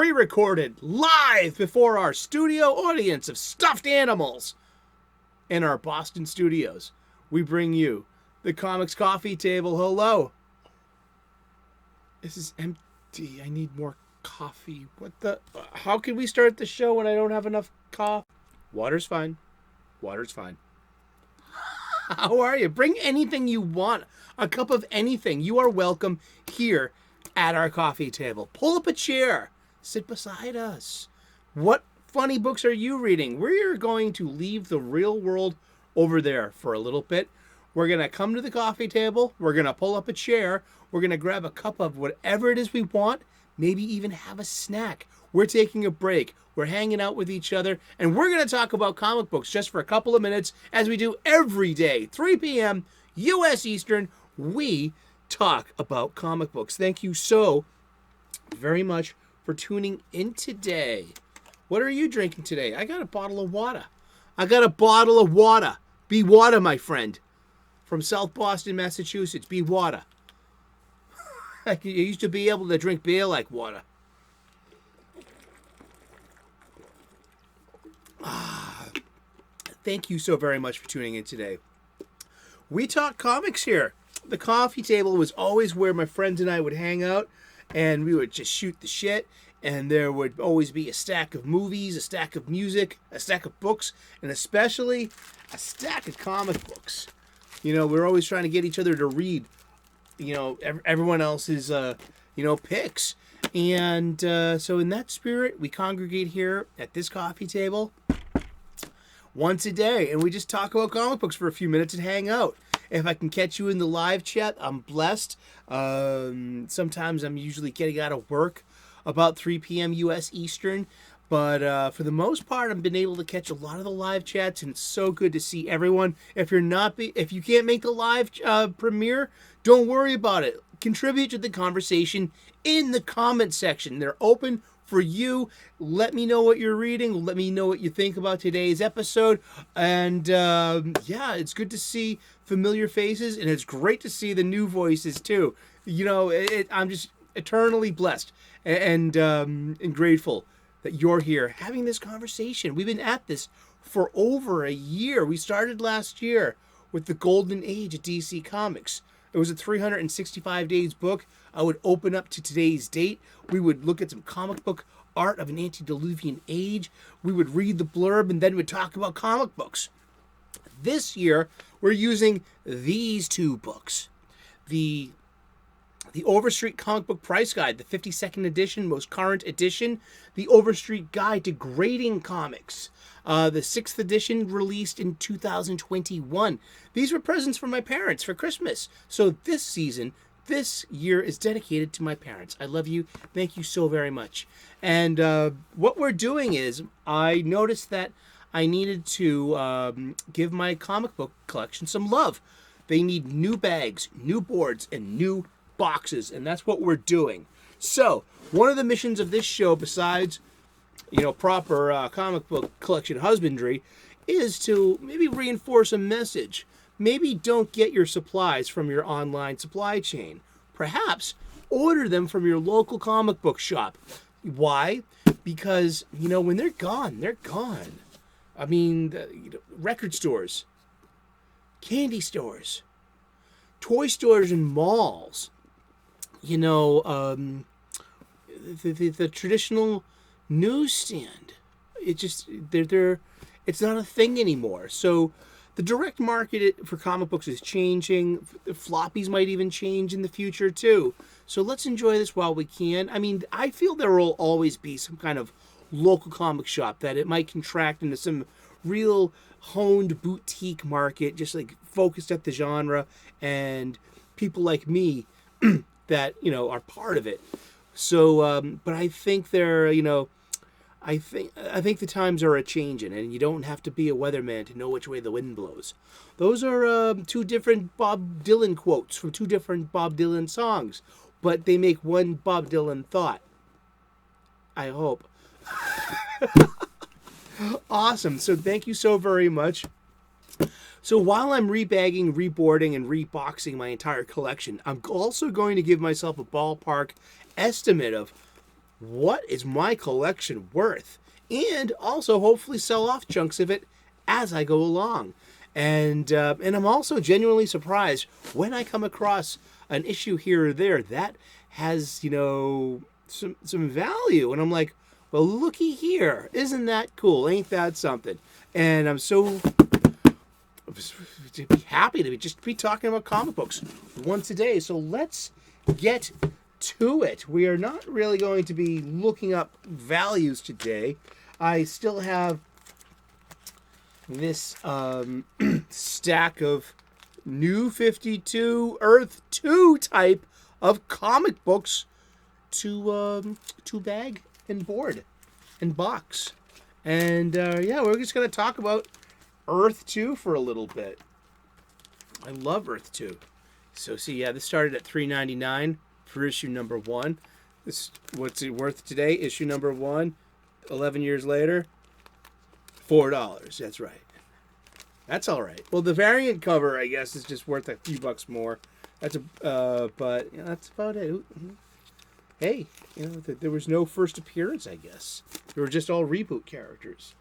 pre-recorded live before our studio audience of stuffed animals in our Boston studios. We bring you the Comics Coffee Table. Hello. This is empty. I need more coffee. What the? How can we start the show when I don't have enough coffee? Water's fine. Water's fine. How are you? Bring anything you want. A cup of anything. You are welcome here at our coffee table. Pull up a chair. Sit beside us. What funny books are you reading? We're going to leave the real world over there for a little bit. We're going to come to the coffee table. We're going to pull up a chair. We're going to grab a cup of whatever it is we want. Maybe even have a snack. We're taking a break. We're hanging out with each other. And we're going to talk about comic books just for a couple of minutes, as we do every day, 3 p.m. U.S. Eastern. We talk about comic books. Thank you so very much for tuning in today. What are you drinking today? I got a bottle of water. Be water, my friend. From South Boston, Massachusetts. Be water. I used to be able to drink beer like water. Thank you so very much for tuning in today. We talk comics here. The coffee table was always where my friends and I would hang out, and we would just shoot the shit, and there would always be a stack of movies, a stack of music, a stack of books, and especially a stack of comic books. You know, we're always trying to get each other to read, you know, everyone else's, picks. And so in that spirit, we congregate here at this coffee table once a day, and we just talk about comic books for a few minutes and hang out. If I can catch you in the live chat, I'm blessed. Sometimes I'm usually getting out of work about 3 p.m. U.S. Eastern. But for the most part, I've been able to catch a lot of the live chats, and it's so good to see everyone. If you can't make the live premiere, don't worry about it. Contribute to the conversation in the comment section. They're open for you. Let me know what you're reading. Let me know what you think about today's episode. And it's good to see familiar faces, and it's great to see the new voices too. You know, I'm just eternally blessed and grateful that you're here having this conversation. We've been at this for over a year. We started last year with the golden age of DC Comics. It was a 365 days book. I would open up to today's date. We would look at some comic book art of an antediluvian age. We would read the blurb, and then we'd talk about comic books. This year, we're using these two books. The Overstreet Comic Book Price Guide, the 52nd edition, most current edition. The Overstreet Guide to Grading Comics, the 6th edition, released in 2021. These were presents from my parents for Christmas. So this year is dedicated to my parents. I love you. Thank you so very much. And what we're doing is, I noticed that I needed to give my comic book collection some love. They need new bags, new boards, and new boxes, and that's what we're doing. So, one of the missions of this show, besides, proper comic book collection husbandry, is to maybe reinforce a message. Maybe don't get your supplies from your online supply chain. Perhaps order them from your local comic book shop. Why? Because, when they're gone, they're gone. I mean, record stores, candy stores, toy stores, and malls. The traditional newsstand. It's not a thing anymore. So the direct market for comic books is changing. The floppies might even change in the future too. So let's enjoy this while we can. I mean, I feel there will always be some kind of local comic shop that it might contract into some real honed boutique market, just like focused at the genre, and people like me that are part of it. So but I think I think the times are a-changing, and you don't have to be a weatherman to know which way the wind blows. Those are two different Bob Dylan quotes from two different Bob Dylan songs, but they make one Bob Dylan thought. I hope. Awesome. So thank you so very much. So while I'm rebagging, reboarding, and reboxing my entire collection, I'm also going to give myself a ballpark estimate of what is my collection worth, and also hopefully sell off chunks of it as I go along. And I'm also genuinely surprised when I come across an issue here or there that has, some value, and I'm like, well, looky here, isn't that cool? Ain't that something? And I'm so happy to be talking about comic books once a day. So let's get to it. We are not really going to be looking up values today. I still have this stack of New 52 Earth 2 type of comic books to bag and board and box. And we're just going to talk about Earth 2 for a little bit. I love Earth 2. So see, this started at $3.99 for issue number 1. This, what's it worth today? Issue number 1, 11 years later, $4. That's right. That's all right. Well, the variant cover, I guess, is just worth a few bucks more. That's but that's about it. Hey, there was no first appearance, I guess. They were just all reboot characters.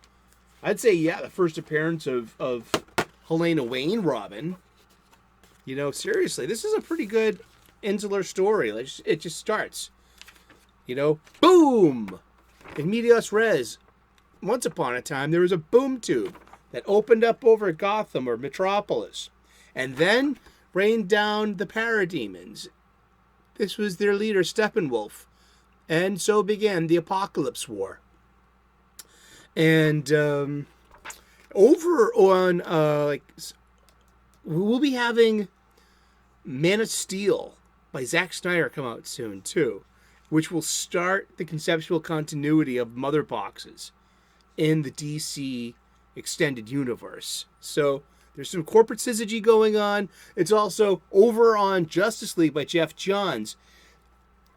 I'd say, the first appearance of Helena Wayne Robin. Seriously, this is a pretty good insular story. It just starts. Boom! In medias res. Once upon a time, there was a boom tube that opened up over Gotham or Metropolis, and then rained down the parademons. This was their leader, Steppenwolf, and so began the Apocalypse War. And over on we'll be having Man of Steel by Zack Snyder come out soon too, which will start the conceptual continuity of mother boxes in the DC extended universe. So there's some corporate syzygy going on. It's also over on Justice League by Jeff Johns.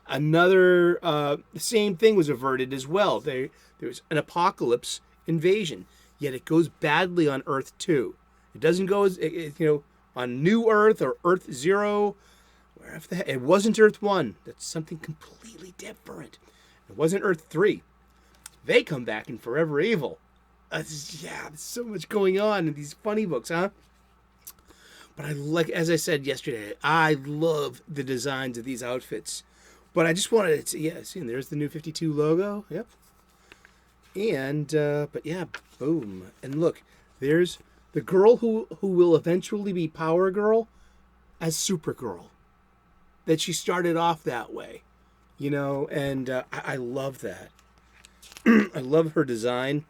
Another the same thing was averted as well. There's an apocalypse invasion, yet it goes badly on Earth 2. It doesn't go as on New Earth or Earth 0. It wasn't Earth 1. That's something completely different. It wasn't Earth 3. They come back in Forever Evil. There's so much going on in these funny books, huh? But as I said yesterday, I love the designs of these outfits. But I just wanted to, see, there's the New 52 logo. Yep. And, boom. And look, there's the girl who will eventually be Power Girl as Supergirl. That she started off that way, and I love that. I love her design.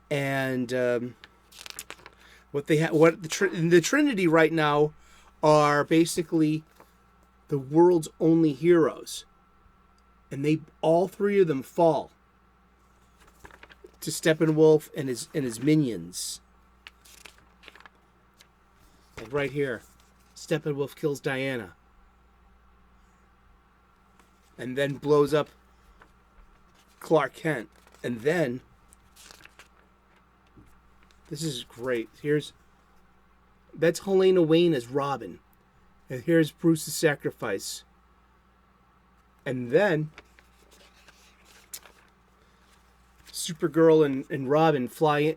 And the Trinity right now are basically the world's only heroes, and all three of them fall to Steppenwolf and his minions. Like right here, Steppenwolf kills Diana, and then blows up Clark Kent, and then. This is great. That's Helena Wayne as Robin. And here's Bruce's sacrifice. And then Supergirl and Robin fly.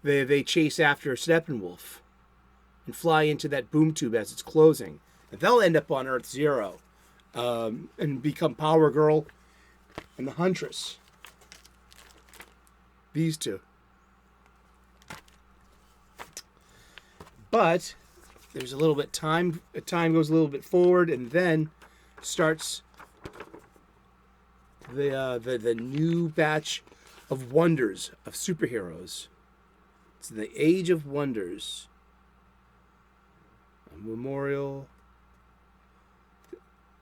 They chase after Steppenwolf and fly into that boom tube as it's closing. And they'll end up on Earth 0 and become Power Girl and the Huntress. These two. But there's a little bit time goes a little bit forward, and then starts the new batch of wonders of superheroes. It's the Age of Wonders. A memorial.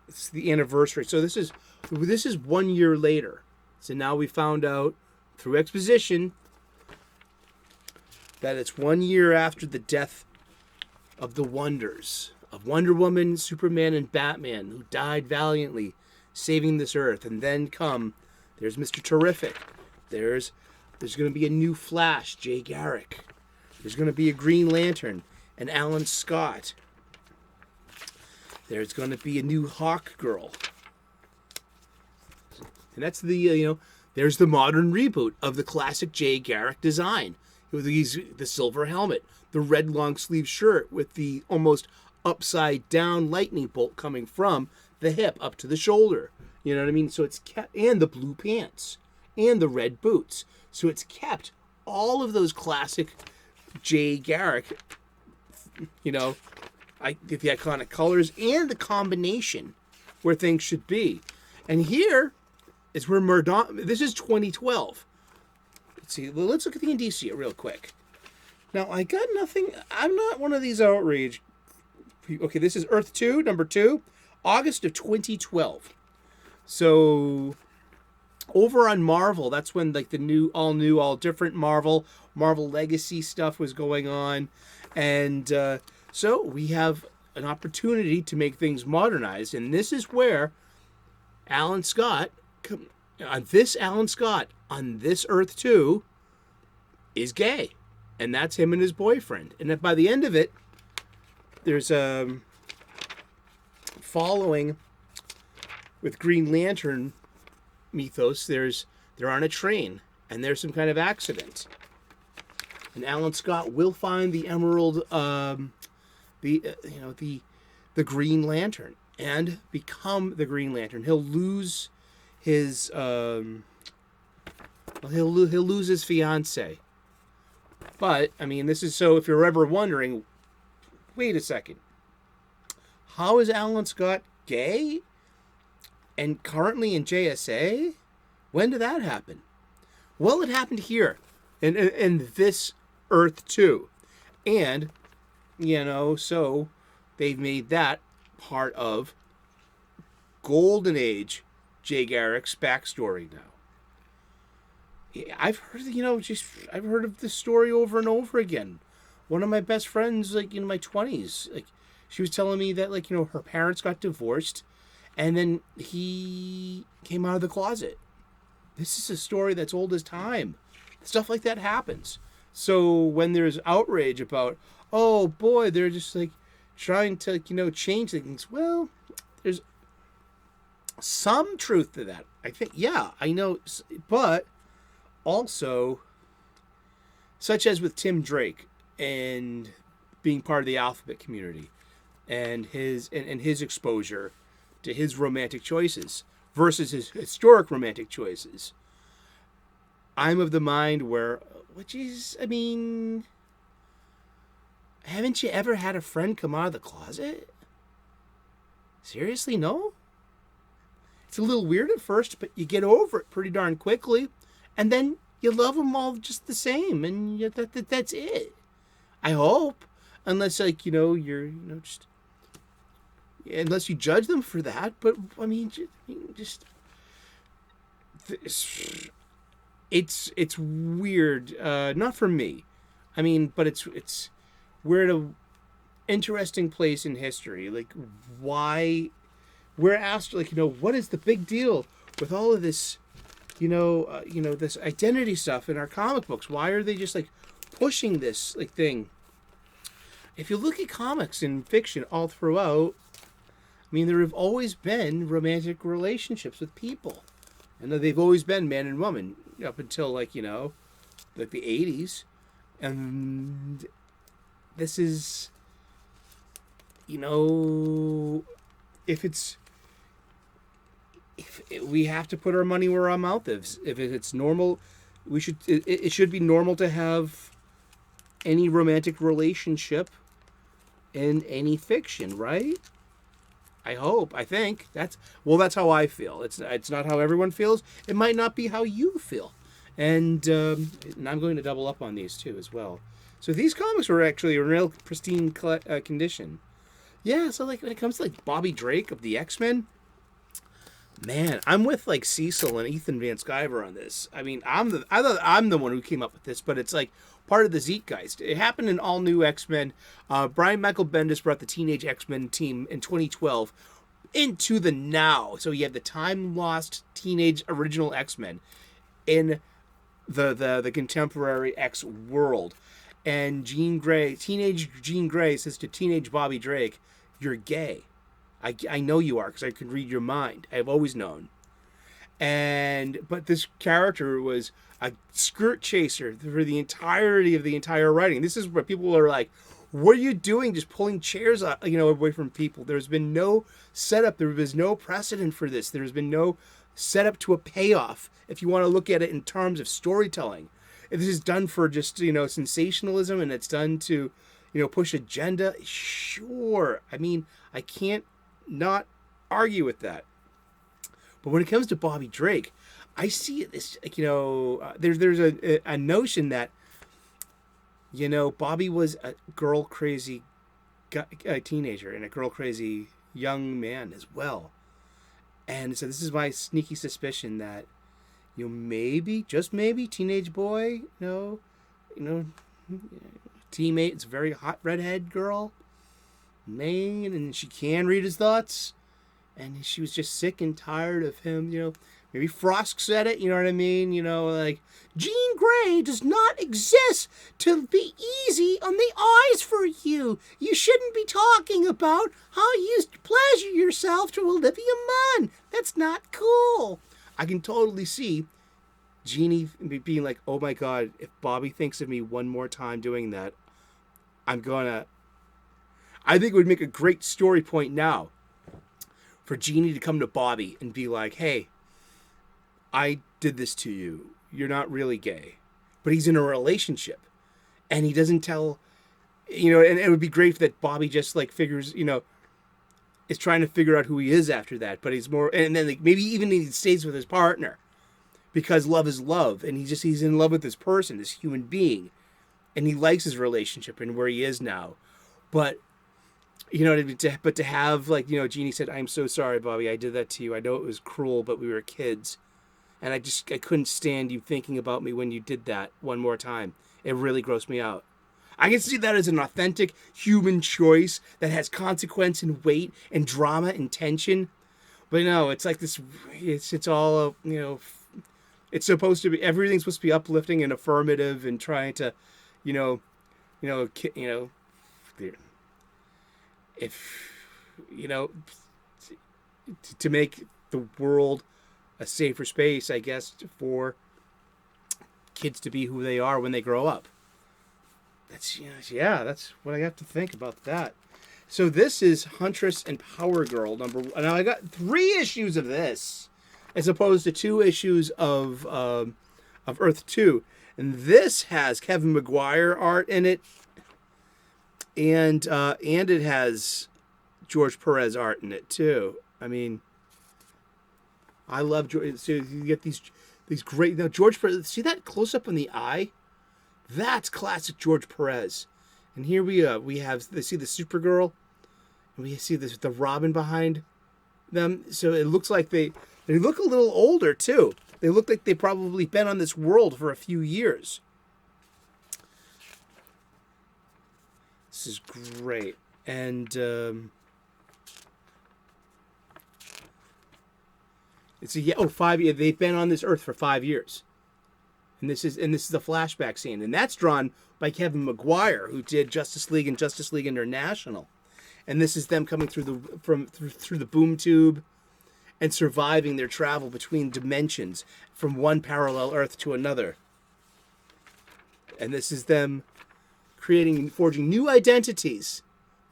It's the anniversary. So this is 1 year later. So now we found out through exposition that it's 1 year after the death of the Wonders, of Wonder Woman, Superman, and Batman, who died valiantly, saving this earth. And then there's Mr. Terrific. There's going to be a new Flash, Jay Garrick. There's going to be a Green Lantern, and Alan Scott. There's going to be a new Hawk Girl. And that's the, there's the modern reboot of the classic Jay Garrick design. With the silver helmet, the red long sleeve shirt with the almost upside down lightning bolt coming from the hip up to the shoulder. You know what I mean? So it's kept, and the blue pants and the red boots. So it's kept all of those classic Jay Garrick, the iconic colors and the combination where things should be. And here is where this is 2012. Let's see, let's look at the indicia real quick. Now, I got nothing. I'm not one of these outrage. Okay, this is Earth 2, number 2, August of 2012. So, over on Marvel, that's when like the new, all different Marvel Legacy stuff was going on. And so we have an opportunity to make things modernized. And this is where Alan Scott, on this Earth 2, is gay. And that's him and his boyfriend. And then by the end of it, there's following with Green Lantern mythos, they're on a train and there's some kind of accident. And Alan Scott will find the emerald, the Green Lantern and become the Green Lantern. He'll lose his he'll lose his fiance. But I mean, this is so if you're ever wondering, wait a second. How is Alan Scott gay and currently in JSA? When did that happen? Well, it happened here in this Earth 2. And, so they've made that part of Golden Age Jay Garrick's backstory now. I've heard, I've heard of this story over and over again. One of my best friends, in my 20s, she was telling me that, her parents got divorced and then he came out of the closet. This is a story that's old as time. Stuff like that happens. So when there's outrage about, oh boy, they're just trying to, change things. Well, there's some truth to that. I think, yeah, I know, but also, such as with Tim Drake and being part of the alphabet community and his exposure to his romantic choices versus his historic romantic choices. I'm of the mind where, haven't you ever had a friend come out of the closet? Seriously, no? It's a little weird at first, but you get over it pretty darn quickly. And then you love them all just the same, and that's it. I hope, unless you're just unless you judge them for that. But it's weird. Not for me. But it's we're at a interesting place in history. Why we're asked, what is the big deal with all of this? This identity stuff in our comic books. Why are they just pushing this thing? If you look at comics and fiction all throughout, there have always been romantic relationships with people, and they've always been man and woman up until the 80s, and this is, if we have to put our money where our mouth is. If it's normal, it should be normal to have any romantic relationship in any fiction, right? I think that's how I feel. It's not how everyone feels. It might not be how you feel. And I'm going to double up on these too as well. So these comics were actually in real pristine condition. Yeah, so when it comes to Bobby Drake of the X-Men, man, I'm with Cecil and Ethan Van Sciver on this. I'm the one who came up with this, but it's part of the Zeitgeist. It happened in All New X-Men. Brian Michael Bendis brought the Teenage X-Men team in 2012 into the now. So you have the time-lost teenage original X-Men in the contemporary X world. And teenage Jean Grey says to teenage Bobby Drake, "You're gay. I know you are because I can read your mind. I've always known." But this character was a skirt chaser for the entirety of the entire writing. This is where people are like, what are you doing just pulling chairs away from people? There's been no setup. There was no precedent for this. There's been no setup to a payoff if you want to look at it in terms of storytelling. If this is done for just sensationalism, and it's done to push agenda, sure. I mean, I can't not argue with that. But when it comes to Bobby Drake, I see this, there's a notion that, Bobby was a girl crazy teenager and a girl crazy young man as well. And so this is my sneaky suspicion that, maybe, just maybe, teenage boy, teammate, it's a very hot redhead girl, man, and she can read his thoughts. And she was just sick and tired of him, Maybe Frost said it, you know what I mean? Like, Jean Grey does not exist to be easy on the eyes for you. You shouldn't be talking about how you used to pleasure yourself to Olivia Munn. That's not cool. I can totally see Jeannie being like, oh my God, if Bobby thinks of me one more time doing that, I think it would make a great story point now for Jeannie to come to Bobby and be like, hey, I did this to you. You're not really gay. But he's in a relationship. And he doesn't tell, and it would be great that Bobby just figures, is trying to figure out who he is after that. But he's more, and then maybe even he stays with his partner. Because love is love. And he's in love with this person, this human being. And he likes his relationship and where he is now. But but to have, Jeannie said, I'm so sorry, Bobby, I did that to you. I know it was cruel, but we were kids. And I couldn't stand you thinking about me when you did that one more time. It really grossed me out. I can see that as an authentic human choice that has consequence and weight and drama and tension. But no, it's like this, it's all, it's supposed to be, everything's supposed to be uplifting and affirmative and trying to, if to make the world a safer space, I guess, for kids to be who they are when they grow up. That's what I have to think about that. So this is Huntress and Power Girl number one. Now I got 3 issues of this as opposed to 2 issues of Earth 2. And this has Kevin Maguire art in it. And it has George Perez art in it too. I mean, I love George. So you get these great. Now George Perez, see that close up on the eye? That's classic George Perez. And here we have. They see the Supergirl, and we see the Robin behind them. So it looks like they look a little older too. They look like they've probably been on this world for a few years. This is great. And it's 5 years. They've been on this earth for 5 years. And this is the flashback scene. And that's drawn by Kevin Maguire, who did Justice League and Justice League International. And this is them coming through the boom tube and surviving their travel between dimensions from one parallel earth to another. And this is them forging new identities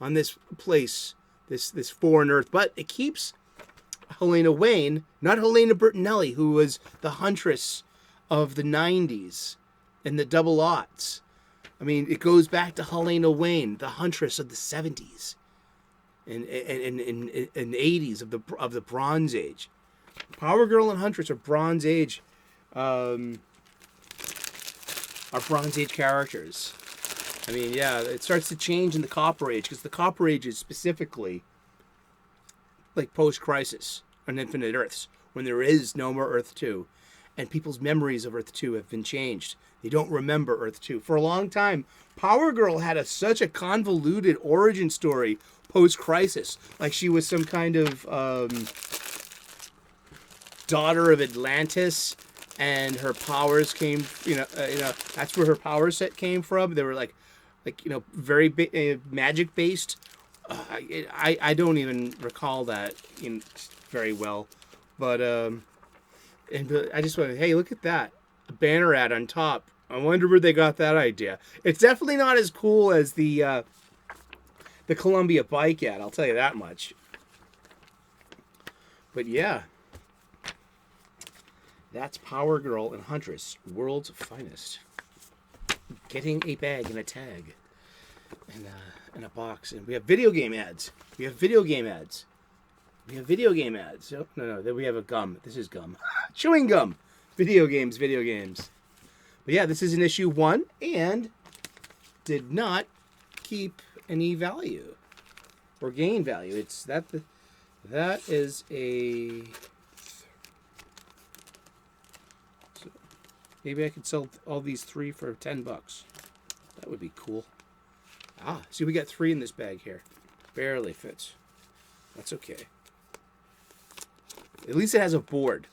on this place, this foreign earth. But it keeps Helena Wayne, not Helena Bertinelli, who was the Huntress of the 90s and the double aughts. I mean, it goes back to Helena Wayne, the Huntress of the 70s and 80s of the Bronze Age. Power Girl and Huntress are Bronze Age characters. I mean, yeah, it starts to change in the Copper Age, because the Copper Age is specifically like post-Crisis on Infinite Earths, when there is no more Earth 2, and people's memories of Earth 2 have been changed. They don't remember Earth 2. For a long time, Power Girl had such a convoluted origin story post-Crisis. Like she was some kind of daughter of Atlantis, and her powers came, that's where her power set came from. They were very magic based. I don't even recall that very well, but And I just went, hey, look at that. A banner ad on top. I wonder where they got that idea. It's definitely not as cool as the Columbia bike ad, I'll tell you that much. But yeah. That's Power Girl and Huntress, world's finest. Getting a bag and a tag. And a box. And we have video game ads. We have video game ads. Oh, no. Then we have a gum. This is gum. Chewing gum. Video games. But yeah, this is an issue 1 and did not keep any value or gain value. It's that is a... So maybe I could sell all these 3 for $10. That would be cool. See, we got 3 in this bag here. Barely fits. That's okay. At least it has a board.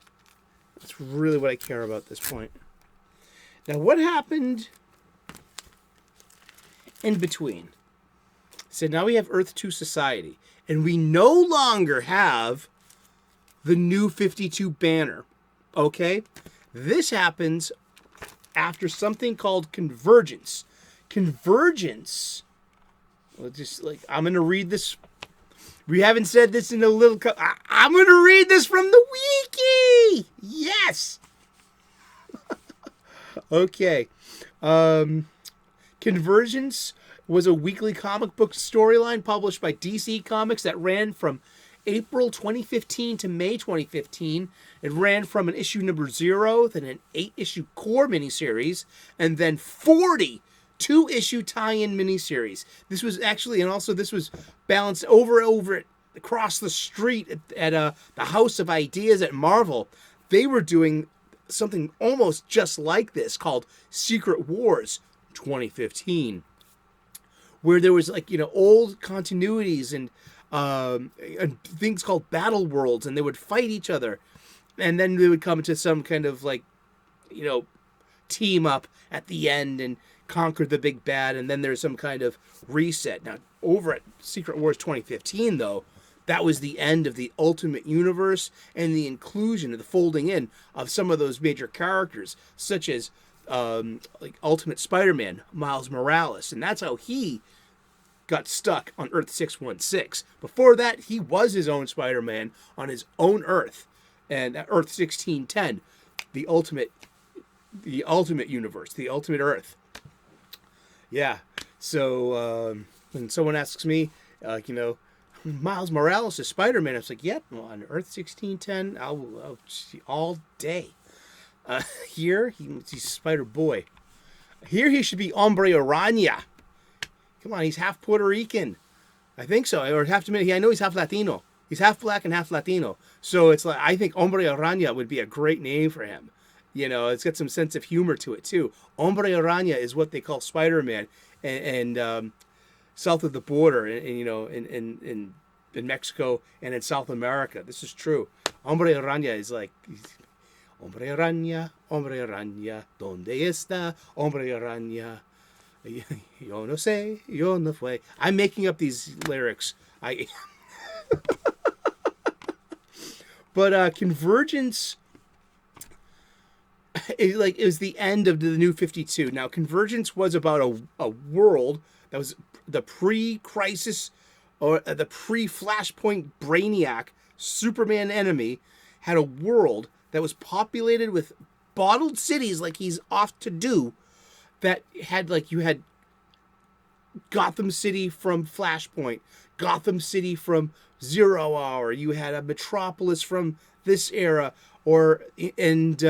That's really what I care about at this point. Now, what happened in between? So now we have Earth 2 Society, and we no longer have the New 52 banner. Okay? This happens after something called Convergence. Convergence... Well, just like, I'm going to read this. We haven't said this in a little... I'm going to read this from the wiki! Yes! Okay. Convergence was a weekly comic book storyline published by DC Comics that ran from April 2015 to May 2015. It ran from an issue number 0, then an 8-issue core miniseries, and then 40 2-issue tie-in miniseries. This was actually, and also this was balanced over across the street at the House of Ideas at Marvel. They were doing something almost just like this called Secret Wars 2015, where there was old continuities and things called battle worlds, and they would fight each other, and then they would come to some kind of team up at the end and conquer the big bad, and then there's some kind of reset. Now, over at Secret Wars 2015, though, that was the end of the Ultimate Universe and the inclusion, the folding in of some of those major characters, such as Ultimate Spider-Man, Miles Morales, and that's how he got stuck on Earth 616. Before that, he was his own Spider-Man on his own Earth, and at Earth 1610, the ultimate universe, the ultimate Earth. Yeah, so when someone asks me, Miles Morales is Spider-Man, I was like, yep, well, on Earth 1610, I'll see all day. Here, he's Spider-Boy. Here he should be Hombre Araña. Come on, he's half Puerto Rican. I think so, or half Dominican. I know he's half Latino. He's half black and half Latino. So it's like, I think Hombre Araña would be a great name for him. It's got some sense of humor to it, too. Hombre Araña is what they call Spider-Man and south of the border, in Mexico and in South America. This is true. Hombre Araña is like, Hombre Araña, ¿dónde está? Hombre Araña, yo no sé, yo no fue. I'm making up these lyrics. But Convergence... It was the end of the New 52. Now, Convergence was about a world that was the pre-Crisis or the pre-Flashpoint Brainiac Superman enemy had a world that was populated with bottled cities like he's off to do, that had, you had Gotham City from Flashpoint, Gotham City from Zero Hour, you had a Metropolis from this era, and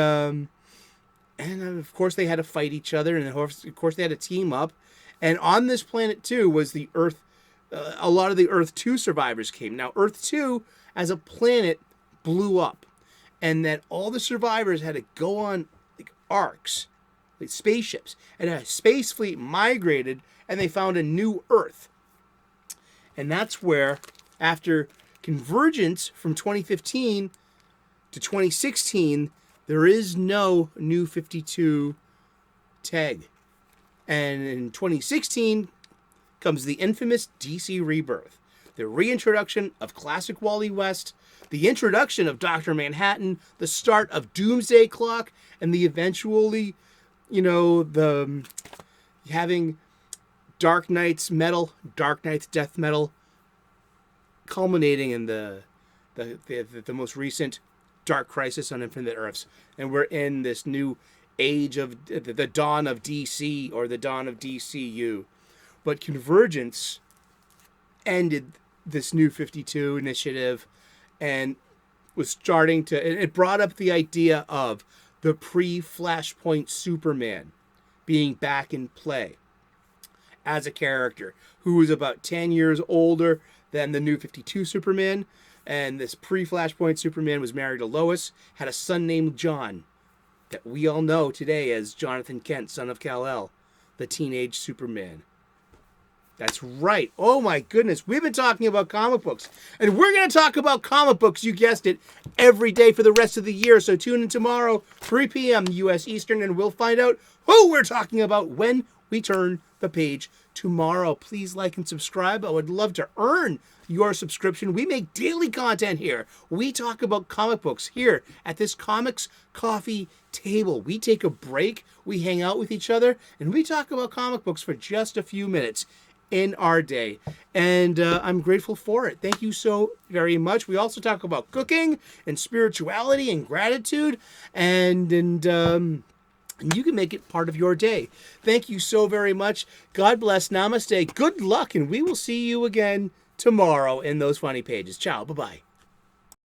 of course they had to fight each other, and of course they had to team up. And on this planet too was the Earth. A lot of the Earth 2 survivors came. Now Earth 2 as a planet blew up, and that all the survivors had to go on arcs, spaceships, and a space fleet migrated, and they found a new Earth. And that's where, after Convergence from 2015 to 2016, there is no New 52 tag. And in 2016 comes the infamous DC Rebirth, the reintroduction of classic Wally West, the introduction of Dr. Manhattan, the start of Doomsday Clock, and the eventually, the having Dark Knight's death metal, culminating in the most recent Dark Crisis on Infinite Earths. And we're in this new age of the dawn of DC, or the dawn of DCU. But Convergence ended this new 52 initiative and was starting to, it brought up the idea of the pre-Flashpoint Superman being back in play as a character who was about 10 years older than the new 52 Superman. And this pre-Flashpoint Superman was married to Lois, had a son named John, that we all know today as Jonathan Kent, son of Kal-El, the teenage Superman. That's right. Oh my goodness. We've been talking about comic books. And we're going to talk about comic books, you guessed it, every day for the rest of the year. So tune in tomorrow, 3 p.m. U.S. Eastern, and we'll find out who we're talking about when we turn the page tomorrow. Please like and subscribe. I would love to earn your subscription. We make daily content here. We talk about comic books here at this Comics Coffee Table. We take a break, we hang out with each other, and we talk about comic books for just a few minutes in our day. And I'm grateful for it. Thank you so very much. We also talk about cooking and spirituality and gratitude, and you can make it part of your day. Thank you so very much. God bless. Namaste. Good luck, and we will see you again tomorrow in those funny pages. Ciao. Bye-bye.